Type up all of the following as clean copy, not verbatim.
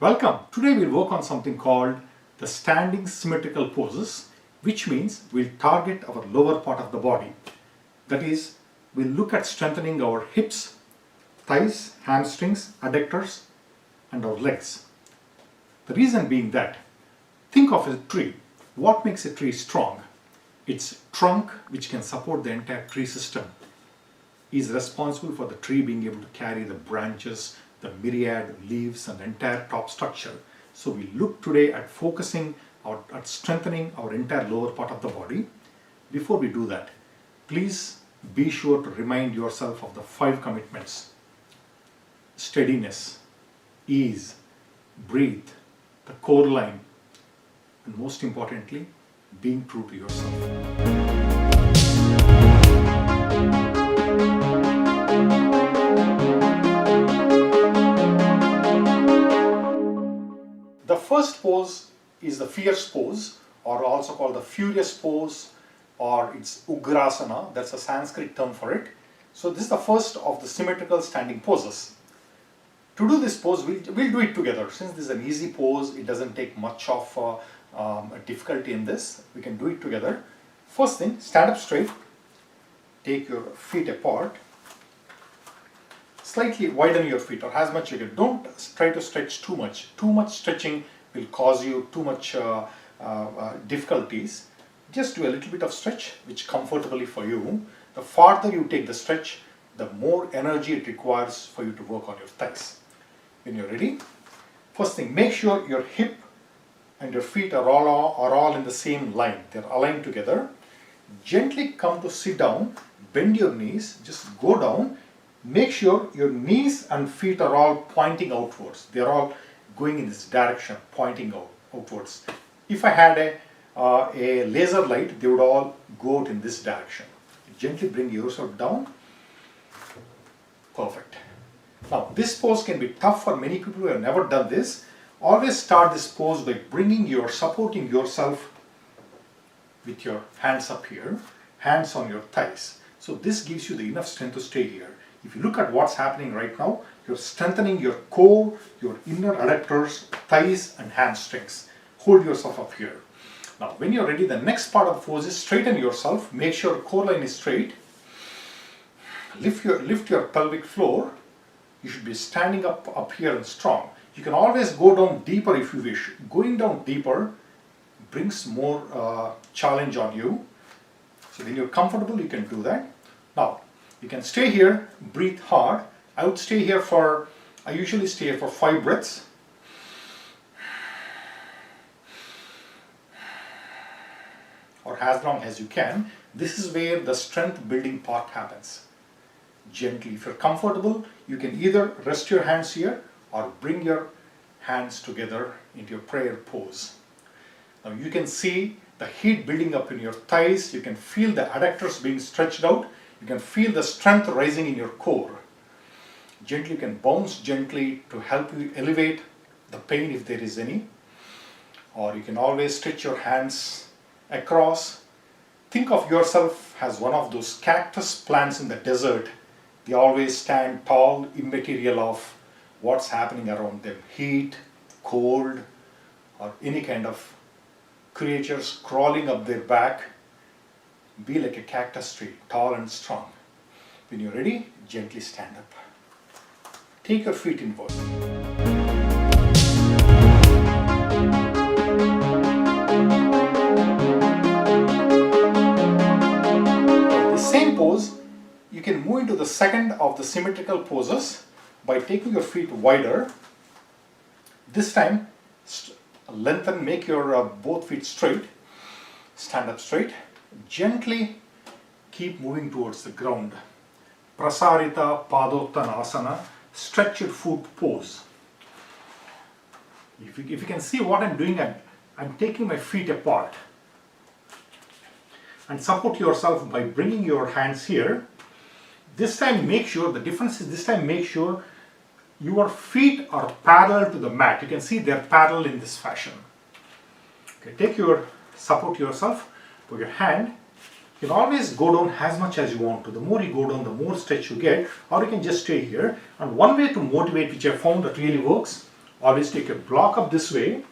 Welcome. Today we'll work on something called the standing symmetrical poses, which means we'll target our lower part of the body. That is, we'll look at strengthening our hips, thighs, hamstrings, adductors, and our legs. The reason being that, think of a tree. What makes a tree strong? Its trunk, which can support the entire tree system, is responsible for the tree being able to carry the branches, the myriad leaves and the entire top structure. So we look today at focusing at strengthening our entire lower part of the body. Before we do that, please be sure to remind yourself of the 5 commitments: steadiness, ease, breathe, the core line, and most importantly, being true to yourself. The first pose is the fierce pose, or also called the furious pose, or it's Ugrasana. That's a Sanskrit term for it. So this is the first of the symmetrical standing poses. To do this pose, we'll do it together. Since this is an easy pose, it doesn't take much of a difficulty in this. We can do it together. First thing, stand up straight. Take your feet apart. Slightly widen your feet, or as much you can. Don't try to stretch too much. Too much stretching will cause you too much difficulties. Just do a little bit of stretch, which comfortably for you. The farther you take the stretch, the more energy it requires for you to work on your thighs. When you're ready, first thing, make sure your hip and your feet are all in the same line. They're aligned together. Gently come to sit down, bend your knees, just go down. Make sure your knees and feet are all pointing outwards. They're all going in this direction, pointing outwards. If I had a laser light, they would all go out in this direction. Gently bring yourself down. Perfect. Now, this pose can be tough for many people who have never done this. Always start this pose by supporting yourself with your hands up here, hands on your thighs. So this gives you the enough strength to stay here. If you look at what's happening right now, you're strengthening your core, your inner adductors, thighs and hamstrings. Hold yourself up here. Now, when you're ready, the next part of the pose is straighten yourself. Make sure core line is straight. Lift your pelvic floor. You should be standing up here and strong. You can always go down deeper if you wish. Going down deeper brings more challenge on you. So when you're comfortable, you can do that. Now, you can stay here, breathe hard. I usually stay here for 5 breaths. Or as long as you can. This is where the strength building part happens. Gently, if you're comfortable, you can either rest your hands here or bring your hands together into your prayer pose. Now you can see the heat building up in your thighs. You can feel the adductors being stretched out. You can feel the strength rising in your core. Gently, you can bounce gently to help you elevate the pain if there is any. Or you can always stretch your hands across. Think of yourself as one of those cactus plants in the desert. They always stand tall, immaterial of what's happening around them. Heat, cold, or any kind of creatures crawling up their back. Be like a cactus tree, tall and strong. When you're ready, gently stand up. Take your feet inward. The same pose, you can move into the second of the symmetrical poses by taking your feet wider. This time, lengthen, make your both feet straight. Stand up straight. Gently keep moving towards the ground. Prasarita Padottanasana, stretched foot pose. If you can see what I'm doing, I'm taking my feet apart. And support yourself by bringing your hands here. This time make sure, the difference is this time make sure your feet are parallel to the mat. You can see they're parallel in this fashion. Okay, support yourself with your hand. You can always go down as much as you want to. The more you go down, the more stretch you get, or you can just stay here. And one way to motivate, which I found that really works, Always take your block up this way.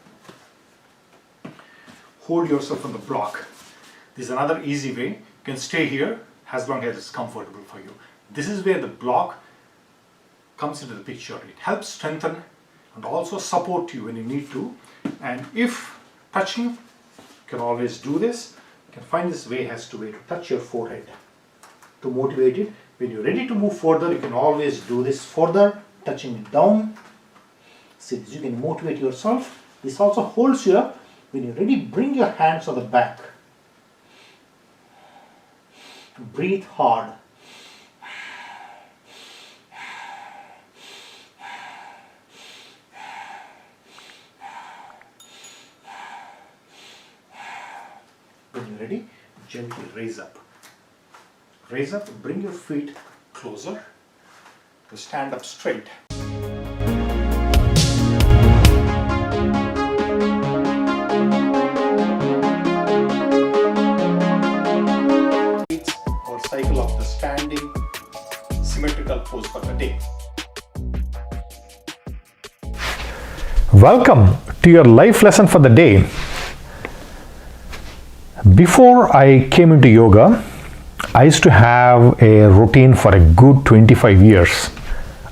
Hold yourself on the block. This is another easy way. You can stay here as long as it's comfortable for you. This is where the block comes into the picture. It helps strengthen and also support you when you need to. And if touching, you can always do this. You can find this way as to way to touch your forehead to motivate it. When you're ready to move further, you can always do this further, touching it down. See this, you can motivate yourself. This also holds you up. When you're ready, bring your hands on the back. Breathe hard. When you're ready, gently raise up. Raise up, bring your feet closer to stand up straight. Or cycle of the standing symmetrical pose for the day. Welcome to your life lesson for the day. Before I came into yoga, I used to have a routine for a good 25 years.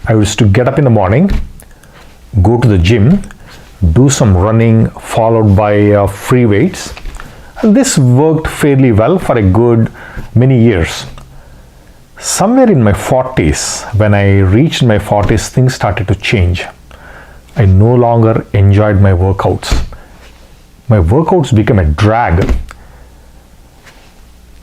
I used to get up in the morning, go to the gym, do some running followed by free weights. And this worked fairly well for a good many years. Somewhere in my 40s, when I reached my 40s, things started to change. I no longer enjoyed my workouts. My workouts became a drag.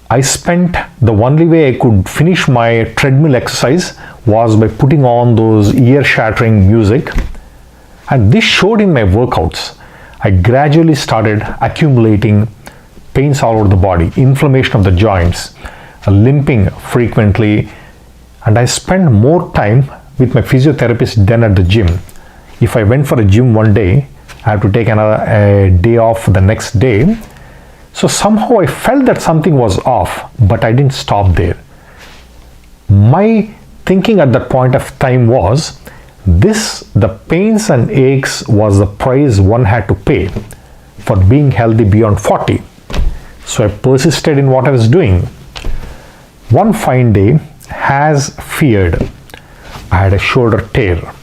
I spent the only way I could finish my treadmill exercise was by putting on those ear-shattering music, and this showed in my workouts. I gradually started accumulating pains all over the body, inflammation of the joints, limping frequently, and I spent more time with my physiotherapist than at the gym. If I went for a gym one day, I had to take a day off the next day. So somehow I felt that something was off, but I didn't stop there. My thinking at that point of time was, the pains and aches was the price one had to pay for being healthy beyond 40. So I persisted in what I was doing. One fine day, as feared, I had a shoulder tear,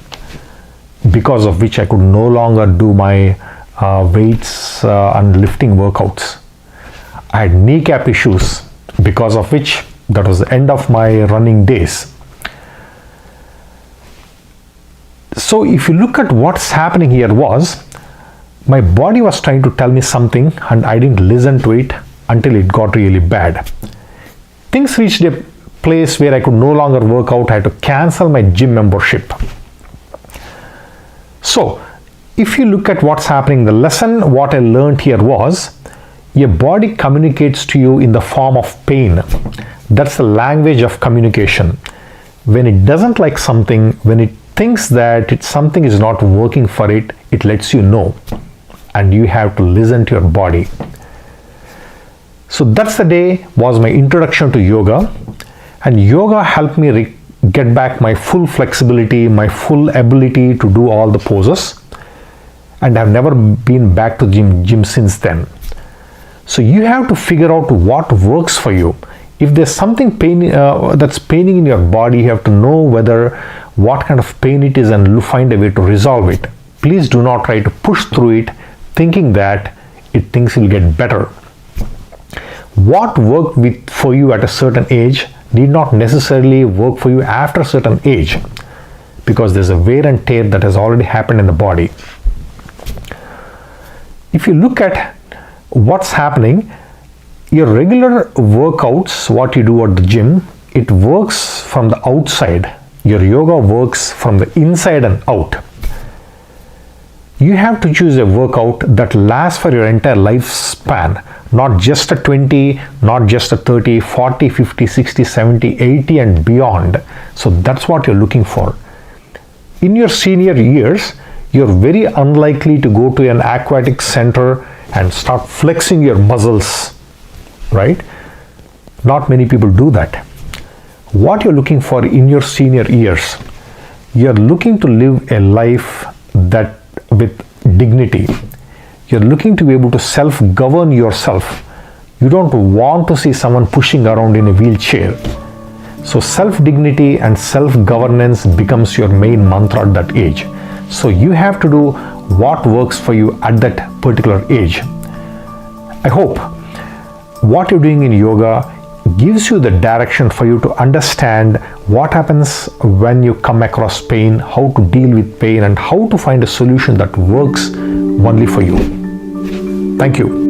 because of which I could no longer do my weights and lifting workouts. I had kneecap issues, because of which that was the end of my running days. So if you look at what's happening here was, my body was trying to tell me something and I didn't listen to it until it got really bad. Things reached a place where I could no longer work out. I had to cancel my gym membership. So if you look at what's happening, the lesson what I learned here was, your body communicates to you in the form of pain. That's the language of communication. When it doesn't like something, when it thinks that something is not working for it, it lets you know. And you have to listen to your body. So that's the day was my introduction to yoga. And yoga helped me get back my full flexibility, my full ability to do all the poses. And I've never been back to gym since then. So you have to figure out what works for you. If there's something that's paining in your body, you have to know what kind of pain it is and find a way to resolve it. Please do not try to push through it thinking that things will get better. What worked for you at a certain age need not necessarily work for you after a certain age, because there's a wear and tear that has already happened in the body. If you look at what's happening, your regular workouts, what you do at the gym, it works from the outside. Your yoga works from the inside and out. You have to choose a workout that lasts for your entire lifespan, not just a 20, not just a 30, 40, 50, 60, 70, 80 and beyond. So that's what you're looking for. In your senior years, you're very unlikely to go to an aquatic center and start flexing your muscles, right? Not many people do that. What you're looking for in your senior years, you're looking to live a life that with dignity. You're looking to be able to self-govern yourself. You don't want to see someone pushing around in a wheelchair. So self-dignity and self-governance becomes your main mantra at that age. So you have to do what works for you at that particular age. I hope what you're doing in yoga gives you the direction for you to understand what happens when you come across pain, how to deal with pain, and how to find a solution that works only for you. Thank you.